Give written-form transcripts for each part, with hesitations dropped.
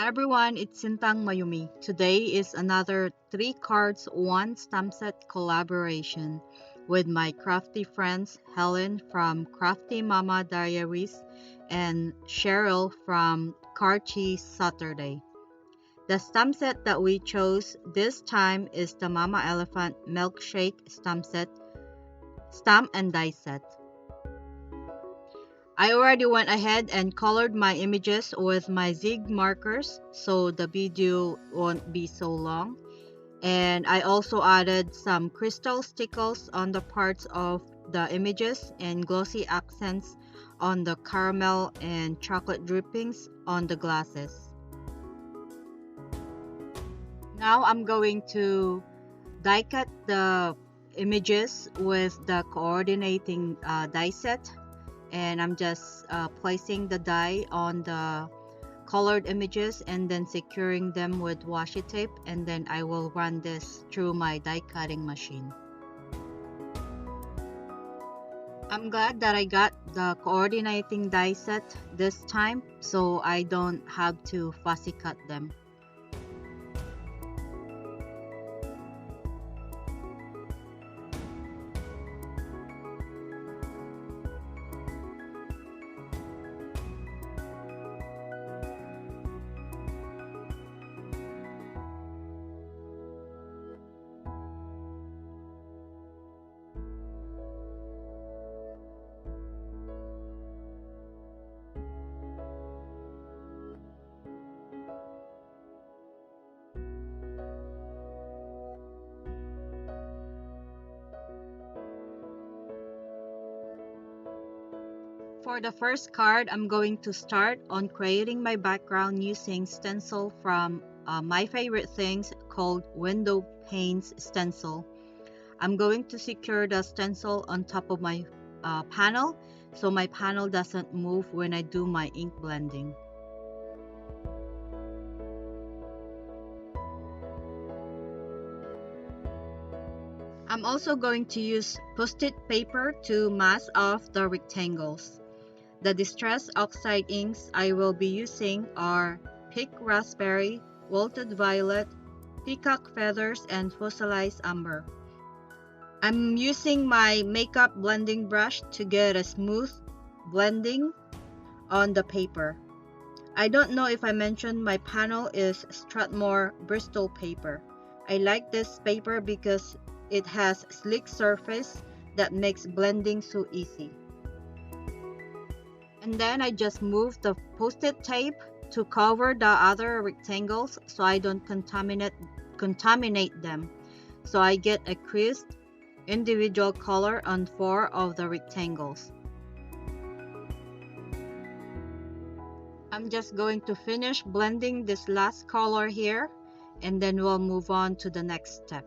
Hi everyone, it's Sintang Mayumi. Today is another 3 cards 1 stamp set collaboration with my crafty friends Helen from Crafty Mama Diaries and Cherryl from Carchi Saturday. The stamp set that we chose this time is the Mama Elephant Milkshake stamp and die set. I already went ahead and colored my images with my zig markers so the video won't be so long. And I also added some crystal stickles on the parts of the images and glossy accents on the caramel and chocolate drippings on the glasses. Now I'm going to die cut the images with the coordinating die set. And I'm just placing the die on the colored images and then securing them with washi tape, and then I will run this through my die cutting machine. I'm glad that I got the coordinating die set this time so I don't have to fussy cut them. For the first card, I'm going to start on creating my background using Stencil from my favorite things called Window Panes Stencil. I'm going to secure the stencil on top of my panel so my panel doesn't move when I do my ink blending. I'm also going to use post-it paper to mask off the rectangles. The distressed oxide inks I will be using are Pink Raspberry, Wilted Violet, Peacock Feathers, and Fossilized Amber. I'm using my makeup blending brush to get a smooth blending on the paper. I don't know if I mentioned my panel is Strathmore Bristol paper. I like this paper because it has slick surface that makes blending so easy. And then I just move the post-it tape to cover the other rectangles so I don't contaminate them. So I get a crisp individual color on 4 of the rectangles. I'm just going to finish blending this last color here, and then we'll move on to the next step.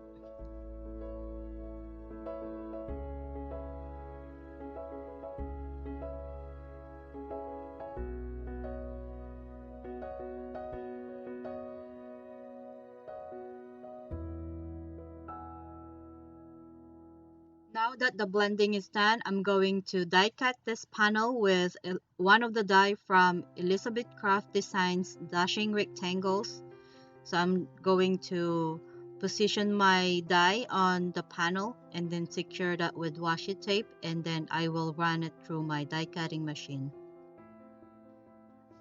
Now that the blending is done, I'm going to die cut this panel with one of the die from Elizabeth Craft Designs Dashing Rectangles. So I'm going to position my die on the panel and then secure that with washi tape, and then I will run it through my die cutting machine.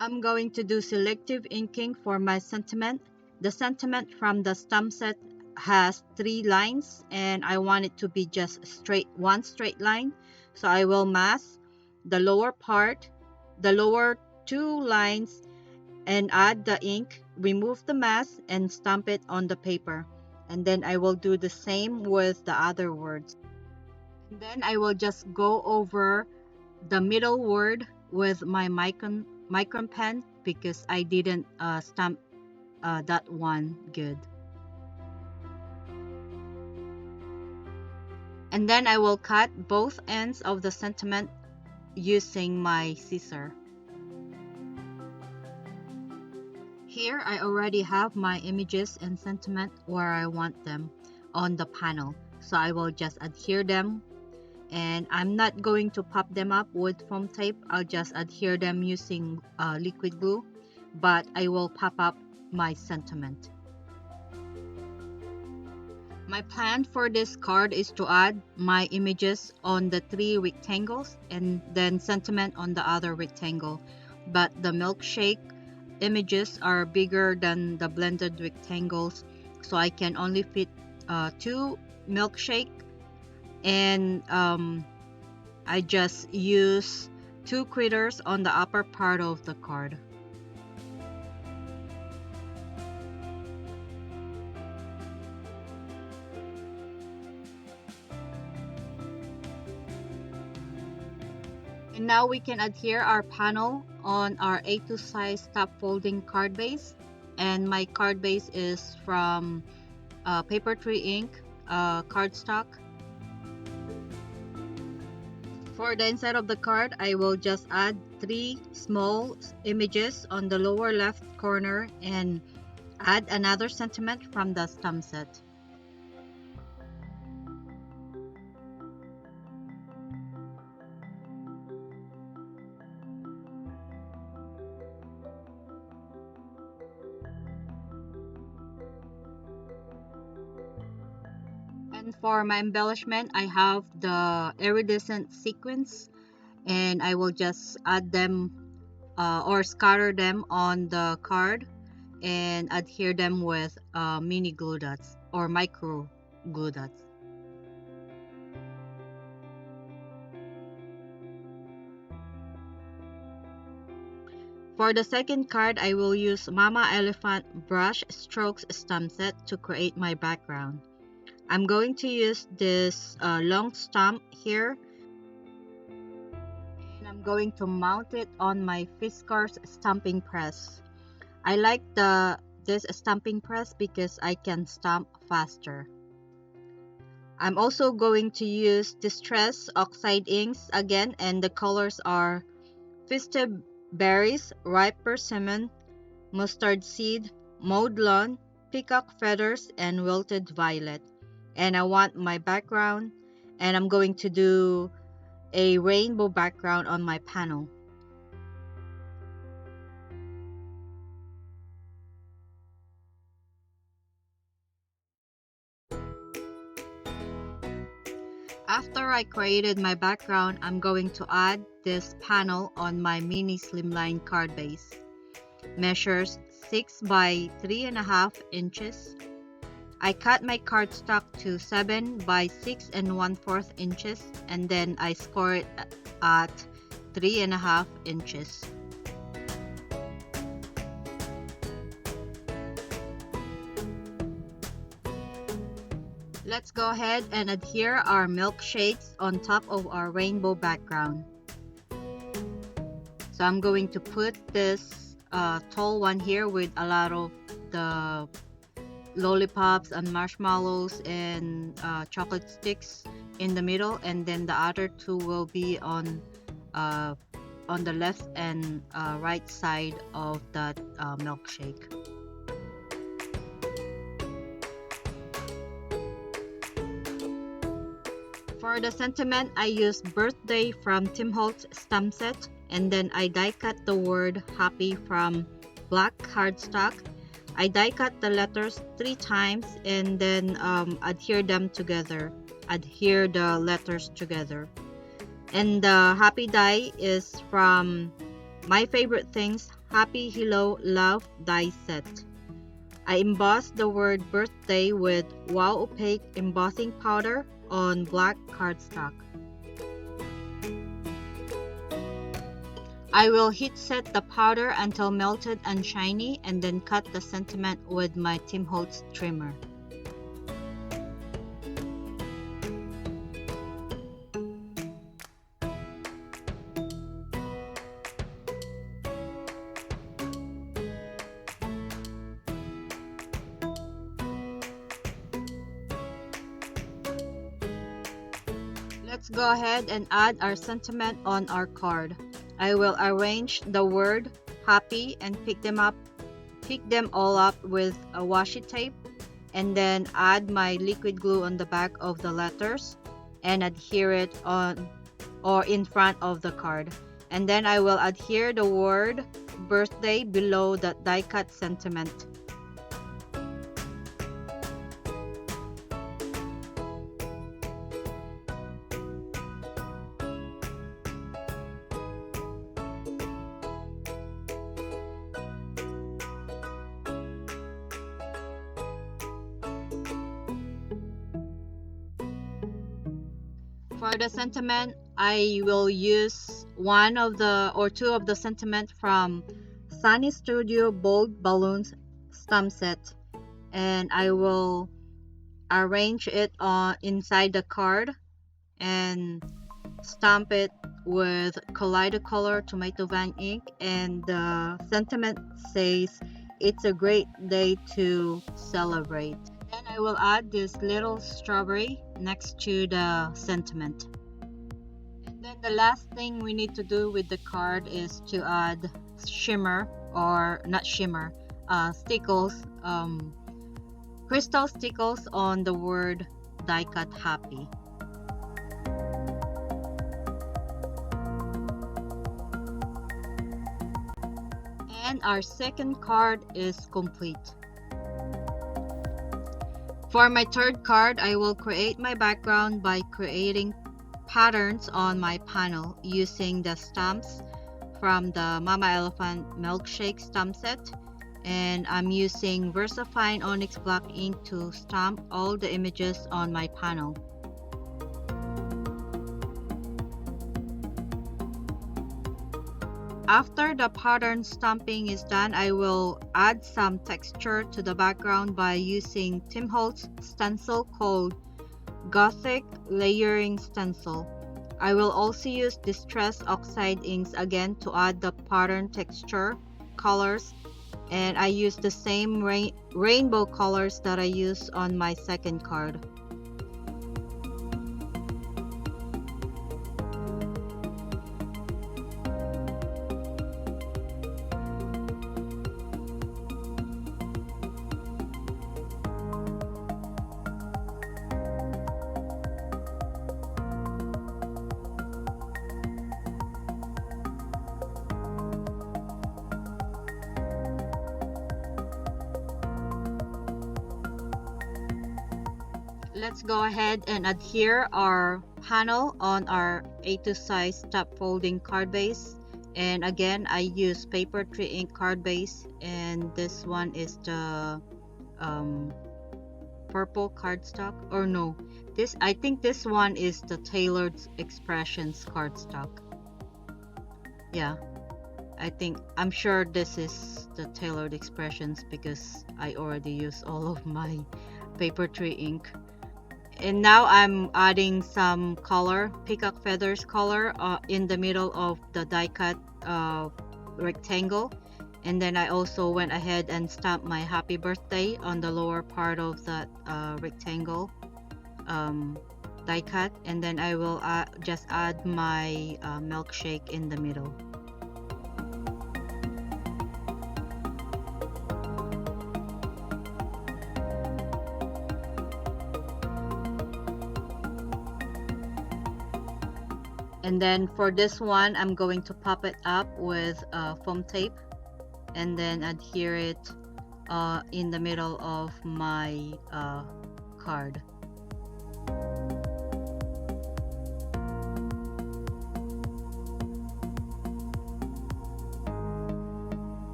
I'm going to do selective inking for my sentiment. The sentiment from the stamp set has 3 lines and I want it to be just one straight line, so I will mask the lower part, the lower 2 lines, and add the ink, remove the mask, and stamp it on the paper. And then I will do the same with the other words. And then I will just go over the middle word with my micron pen because I didn't stamp that one good. And then I will cut both ends of the sentiment using my scissor. Here I already have my images and sentiment where I want them on the panel, so I will just adhere them, and I'm not going to pop them up with foam tape. I'll just adhere them using liquid glue. but I will pop up my sentiment. My plan for this card is to add my images on the 3 rectangles and then sentiment on the other rectangle. But the milkshake images are bigger than the blended rectangles, so I can only fit 2 milkshake, and I just use 2 critters on the upper part of the card. And now we can adhere our panel on our A2 size top folding card base. And my card base is from Paper Tree Ink cardstock. For the inside of the card, I will just add 3 small images on the lower left corner and add another sentiment from the stamp set. And for my embellishment, I have the iridescent sequins, and I will just add them or scatter them on the card and adhere them with mini glue dots or micro glue dots. For the second card, I will use Mama Elephant brush strokes stamp set to create my background. I'm going to use this long stamp here, and I'm going to mount it on my Fiskars stamping press. I like this stamping press because I can stamp faster. I'm also going to use Distress Oxide inks again, and the colors are Festive Berries, Ripe Persimmon, Mustard Seed, Mowed Lawn, Peacock Feathers, and Wilted Violet. And I want my background, and I'm going to do a rainbow background on my panel. After I created my background, I'm going to add this panel on my mini slimline card base. Measures 6 by 3.5 inches. I cut my cardstock to 7 by 6 1/4 inches, and then I score it at 3.5 inches. Let's go ahead and adhere our milkshakes on top of our rainbow background. So I'm going to put this tall one here with a lot of the lollipops and marshmallows and chocolate sticks in the middle, and then the other 2 will be on the left and right side of that milkshake. For the sentiment, I used birthday from Tim Holtz stamp set, and then I die cut the word happy from black cardstock. I die cut the letters 3 times and then adhere them together. Adhere the letters together. And the happy die is from My Favorite Things Happy Hello Love die set. I embossed the word birthday with Wow Opaque embossing powder on black cardstock. I will heat set the powder until melted and shiny, and then cut the sentiment with my Tim Holtz trimmer. Let's go ahead and add our sentiment on our card. I will arrange the word happy and pick them all up with a washi tape, and then add my liquid glue on the back of the letters and adhere it on or in front of the card. And then I will adhere the word birthday below the die cut sentiment. For the sentiment, I will use one of the or two of the sentiment from Sunny Studio Bold Balloons stamp set, and I will arrange it on inside the card and stamp it with Kaleidocolor Tomato Vine ink, and the sentiment says it's a great day to celebrate. Then I will add this little strawberry next to the sentiment. And then the last thing we need to do with the card is to add shimmer, or not shimmer, stickles, crystal stickles on the word die cut happy. And our second card is complete. For my third card, I will create my background by creating patterns on my panel using the stamps from the Mama Elephant Milkshake stamp set, and I'm using Versafine Onyx black ink to stamp all the images on my panel. After the pattern stamping is done, I will add some texture to the background by using Tim Holtz stencil called Gothic Layering Stencil. I will also use Distress Oxide inks again to add the pattern texture colors, and I use the same rainbow colors that I use on my second card. Let's go ahead and adhere our panel on our A2 size top folding card base. And again, I use paper 3 ink card base, and this one is the purple cardstock, or no, I think this one is the Tailored Expressions cardstock. Yeah, I'm sure this is the Tailored Expressions because I already used all of my paper 3 ink. And now I'm adding some color, Peacock Feathers color, in the middle of the die cut rectangle. And then I also went ahead and stamped my happy birthday on the lower part of that rectangle die cut. And then I will just add my milkshake in the middle. And then for this one, I'm going to pop it up with foam tape and then adhere it in the middle of my card.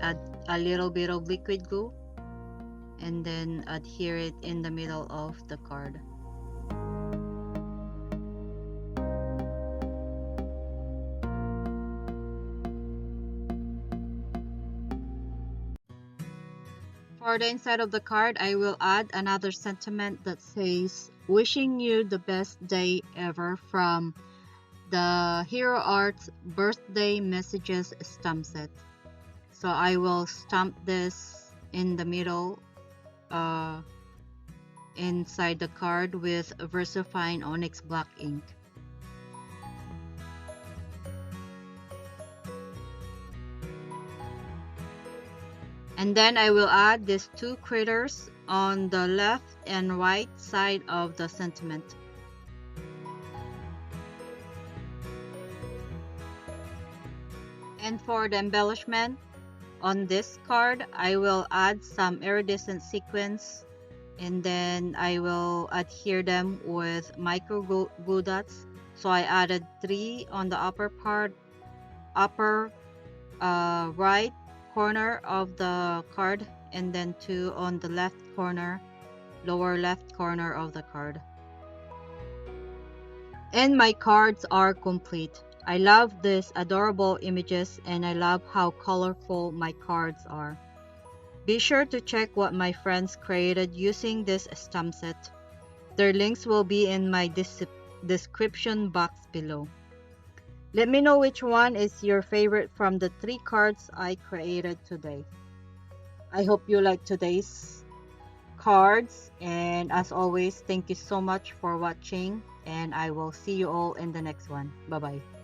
Add a little bit of liquid glue and then adhere it in the middle of the card. For the inside of the card, I will add another sentiment that says, "Wishing you the best day ever," from the Hero Arts Birthday Messages stamp set. So I will stamp this in the middle inside the card with Versafine Onyx black ink. And then I will add these two critters on the left and right side of the sentiment. And then And for the embellishment, on this card, I will add some iridescent sequins, and then I will adhere them with micro glue dots. So I added 3 on the upper right corner of the card, and then 2 on the lower left corner of the card. And my cards are complete. I love these adorable images, and I love how colorful my cards are. Be sure to check what my friends created using this stamp set. Their links will be in my description box below. Let me know which one is your favorite from the 3 cards I created today. I hope you like today's cards, and as always, thank you so much for watching, and I will see you all in the next one. Bye bye.